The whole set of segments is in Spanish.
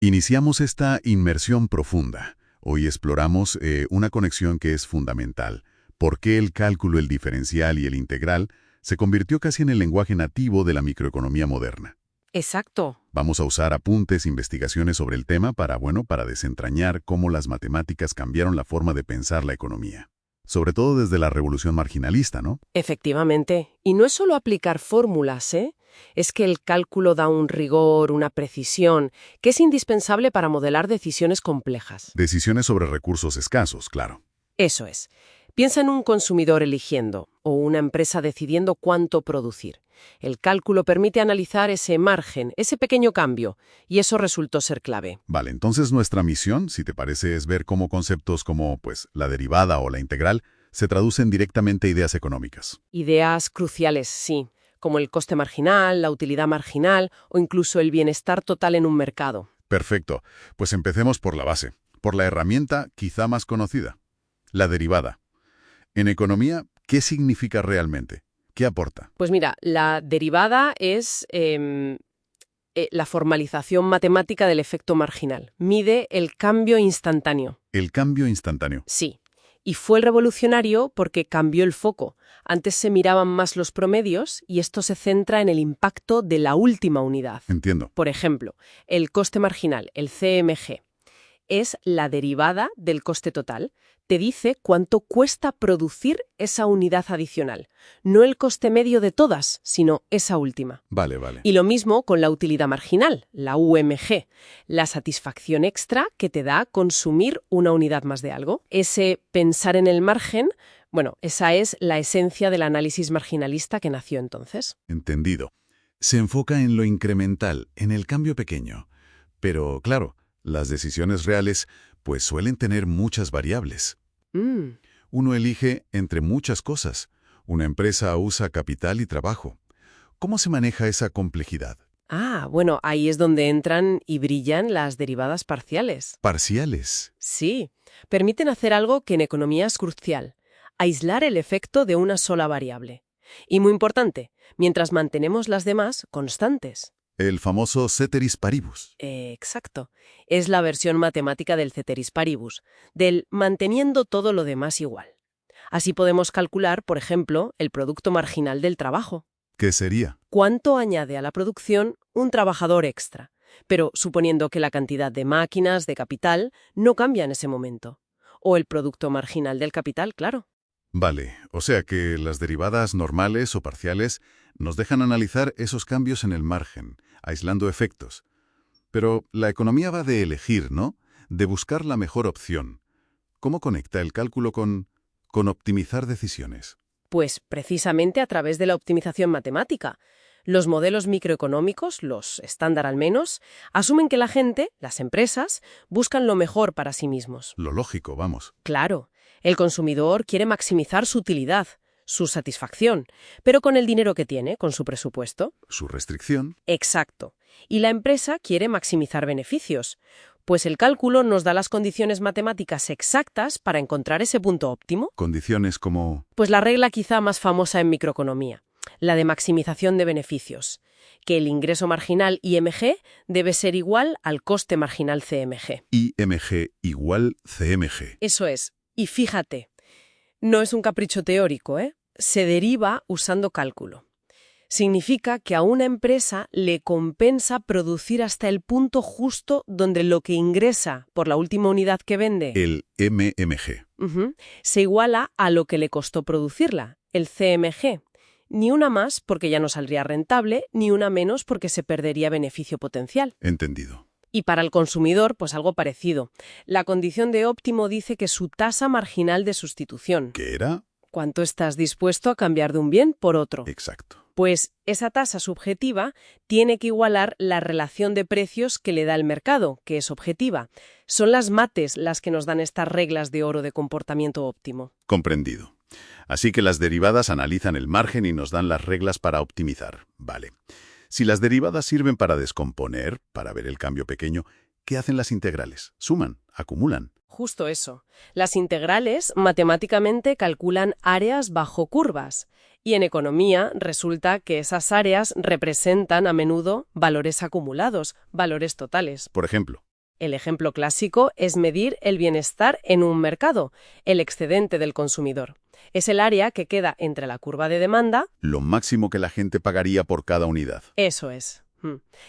Iniciamos esta inmersión profunda. Hoy exploramos una conexión que es fundamental. ¿Por qué el cálculo, el diferencial y el integral se convirtió casi en el lenguaje nativo de la microeconomía moderna? Exacto. Vamos a usar apuntes, investigaciones sobre el tema para desentrañar cómo las matemáticas cambiaron la forma de pensar la economía. Sobre todo desde la revolución marginalista, ¿no? Efectivamente. Y no es solo aplicar fórmulas, ¿eh? Es que el cálculo da un rigor, una precisión, que es indispensable para modelar decisiones complejas. Decisiones sobre recursos escasos, claro. Eso es. Piensa en un consumidor eligiendo o una empresa decidiendo cuánto producir. El cálculo permite analizar ese margen, ese pequeño cambio, y eso resultó ser clave. Vale, entonces nuestra misión, si te parece, es ver cómo conceptos como, la derivada o la integral se traducen directamente a ideas económicas. Ideas cruciales, sí, como el coste marginal, la utilidad marginal o incluso el bienestar total en un mercado. Perfecto, pues empecemos por la base, por la herramienta quizá más conocida, la derivada. En economía, ¿qué significa realmente? ¿Qué aporta? Pues mira, la derivada es la formalización matemática del efecto marginal. Mide el cambio instantáneo. El cambio instantáneo. Sí. Y fue revolucionario porque cambió el foco. Antes se miraban más los promedios y esto se centra en el impacto de la última unidad. Entiendo. Por ejemplo, el coste marginal, el CMG, es la derivada del coste total. Te dice cuánto cuesta producir esa unidad adicional. No el coste medio de todas, sino esa última. Vale. Y lo mismo con la utilidad marginal, la UMG, la satisfacción extra que te da consumir una unidad más de algo. Ese pensar en el margen, esa es la esencia del análisis marginalista que nació entonces. Entendido. Se enfoca en lo incremental, en el cambio pequeño. Pero, claro, las decisiones reales suelen tener muchas variables. Uno elige entre muchas cosas. Una empresa usa capital y trabajo. ¿Cómo se maneja esa complejidad? Ahí es donde entran y brillan las derivadas parciales. ¿Parciales? Sí, permiten hacer algo que en economía es crucial, aislar el efecto de una sola variable. Y muy importante, mientras mantenemos las demás constantes. El famoso ceteris paribus. Exacto. Es la versión matemática del ceteris paribus, del manteniendo todo lo demás igual. Así podemos calcular, por ejemplo, el producto marginal del trabajo. ¿Qué sería? ¿Cuánto añade a la producción un trabajador extra? Pero suponiendo que la cantidad de máquinas, de capital, no cambia en ese momento. O el producto marginal del capital, claro. Vale, o sea que las derivadas normales o parciales nos dejan analizar esos cambios en el margen, aislando efectos. Pero la economía va de elegir, ¿no? De buscar la mejor opción. ¿Cómo conecta el cálculo con optimizar decisiones? Pues precisamente a través de la optimización matemática. Los modelos microeconómicos, los estándar al menos, asumen que la gente, las empresas, buscan lo mejor para sí mismos. Lo lógico, vamos. Claro, el consumidor quiere maximizar su utilidad, su satisfacción, pero con el dinero que tiene, con su presupuesto. Su restricción. Exacto. Y la empresa quiere maximizar beneficios. Pues el cálculo nos da las condiciones matemáticas exactas para encontrar ese punto óptimo. Condiciones como... Pues la regla quizá más famosa en microeconomía, la de maximización de beneficios, que el ingreso marginal IMG debe ser igual al coste marginal CMG. IMG igual CMG. Eso es. Y fíjate, no es un capricho teórico, Se deriva usando cálculo. Significa que a una empresa le compensa producir hasta el punto justo donde lo que ingresa por la última unidad que vende, el MMG, se iguala a lo que le costó producirla, el CMG. Ni una más porque ya no saldría rentable, ni una menos porque se perdería beneficio potencial. Entendido. Y para el consumidor, pues algo parecido. La condición de óptimo dice que su tasa marginal de sustitución. ¿Qué era? ¿Cuánto estás dispuesto a cambiar de un bien por otro? Exacto. Pues esa tasa subjetiva tiene que igualar la relación de precios que le da el mercado, que es objetiva. Son las mates las que nos dan estas reglas de oro de comportamiento óptimo. Comprendido. Así que las derivadas analizan el margen y nos dan las reglas para optimizar. Vale. Si las derivadas sirven para descomponer, para ver el cambio pequeño, ¿qué hacen las integrales? Suman, acumulan. Justo eso. Las integrales matemáticamente calculan áreas bajo curvas. Y en economía resulta que esas áreas representan a menudo valores acumulados, valores totales. Por ejemplo, El ejemplo clásico es medir el bienestar en un mercado, el excedente del consumidor. Es el área que queda entre la curva de demanda, Lo máximo que la gente pagaría por cada unidad. eso es,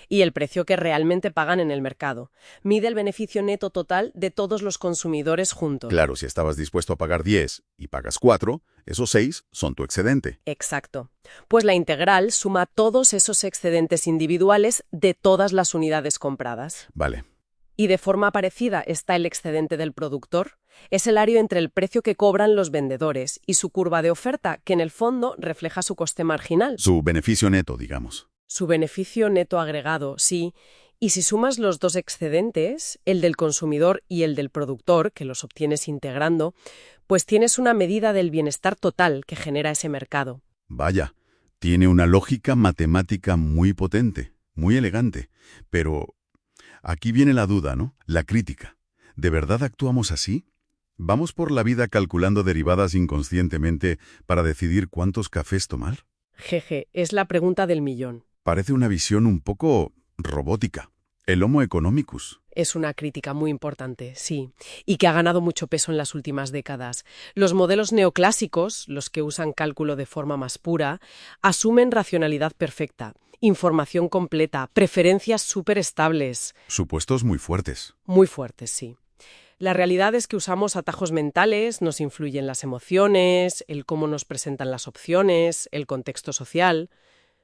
y el precio que realmente pagan en el mercado. Mide el beneficio neto total de todos los consumidores juntos. Claro, si estabas dispuesto a pagar 10 y pagas 4, esos 6 son tu excedente. Exacto. Pues la integral suma todos esos excedentes individuales de todas las unidades compradas. Vale. Y de forma parecida está el excedente del productor. Es el área entre el precio que cobran los vendedores y su curva de oferta, que en el fondo refleja su coste marginal. Su beneficio neto, digamos. Su beneficio neto agregado, sí. Y si sumas los dos excedentes, el del consumidor y el del productor, que los obtienes integrando, pues tienes una medida del bienestar total que genera ese mercado. Vaya, tiene una lógica matemática muy potente, muy elegante. Pero aquí viene la duda, ¿no? La crítica. ¿De verdad actuamos así? ¿Vamos por la vida calculando derivadas inconscientemente para decidir cuántos cafés tomar? Jeje, es la pregunta del millón. Parece una visión un poco robótica. El Homo economicus. Es una crítica muy importante, sí, y que ha ganado mucho peso en las últimas décadas. Los modelos neoclásicos, los que usan cálculo de forma más pura, asumen racionalidad perfecta, información completa, preferencias súper estables. Supuestos muy fuertes. Muy fuertes, sí. La realidad es que usamos atajos mentales, nos influyen las emociones, el cómo nos presentan las opciones, el contexto social.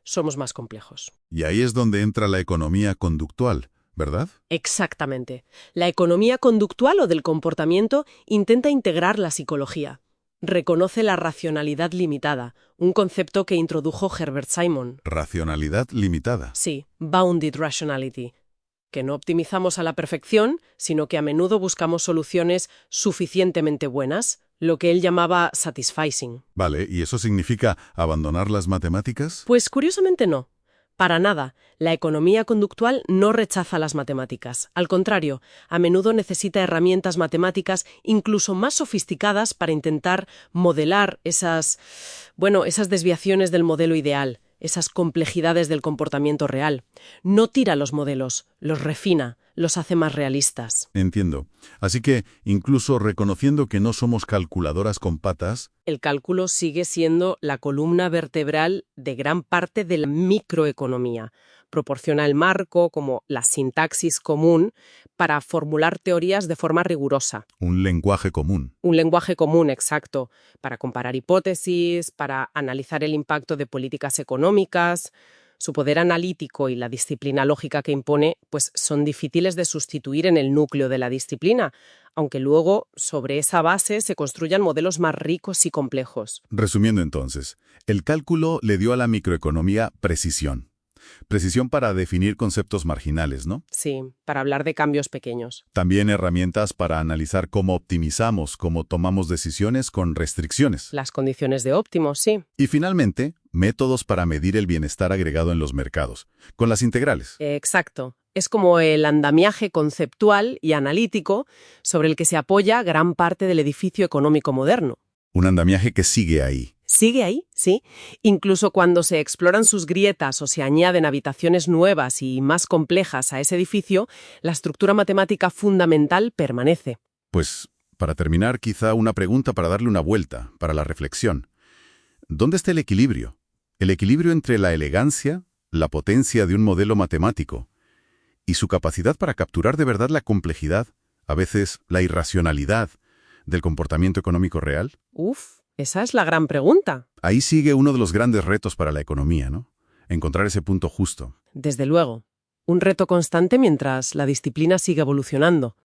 Somos más complejos. Y ahí es donde entra la economía conductual, ¿verdad? Exactamente. La economía conductual o del comportamiento intenta integrar la psicología. Reconoce la racionalidad limitada, un concepto que introdujo Herbert Simon. Racionalidad limitada. Sí, bounded rationality. Que no optimizamos a la perfección, sino que a menudo buscamos soluciones suficientemente buenas, lo que él llamaba satisficing. Vale, ¿y eso significa abandonar las matemáticas? Pues curiosamente no. Para nada. La economía conductual no rechaza las matemáticas. Al contrario, a menudo necesita herramientas matemáticas incluso más sofisticadas para intentar modelar esas desviaciones del modelo ideal, esas complejidades del comportamiento real. No tira los modelos, los refina, los hace más realistas. Entiendo. Así que, incluso reconociendo que no somos calculadoras con patas, El cálculo sigue siendo la columna vertebral de gran parte de la microeconomía. Proporciona el marco, como la sintaxis común, para formular teorías de forma rigurosa. un lenguaje común. Un lenguaje común, exacto, para comparar hipótesis, para analizar el impacto de políticas económicas. Su poder analítico y la disciplina lógica que impone, pues son difíciles de sustituir en el núcleo de la disciplina, aunque luego, sobre esa base, se construyan modelos más ricos y complejos. Resumiendo entonces, el cálculo le dio a la microeconomía precisión. Precisión para definir conceptos marginales, ¿no? Sí, para hablar de cambios pequeños. También herramientas para analizar cómo optimizamos, cómo tomamos decisiones con restricciones. Las condiciones de óptimo, sí. Y finalmente, métodos para medir el bienestar agregado en los mercados, con las integrales. Exacto. Es como el andamiaje conceptual y analítico sobre el que se apoya gran parte del edificio económico moderno. Un andamiaje que sigue ahí. Sigue ahí, sí. Incluso cuando se exploran sus grietas o se añaden habitaciones nuevas y más complejas a ese edificio, la estructura matemática fundamental permanece. Pues, para terminar, quizá una pregunta para darle una vuelta, para la reflexión. ¿Dónde está el equilibrio? El equilibrio entre la elegancia, la potencia de un modelo matemático y su capacidad para capturar de verdad la complejidad, a veces la irracionalidad, del comportamiento económico real. Uf, esa es la gran pregunta. Ahí sigue uno de los grandes retos para la economía, ¿no? Encontrar ese punto justo. Desde luego. Un reto constante mientras la disciplina sigue evolucionando.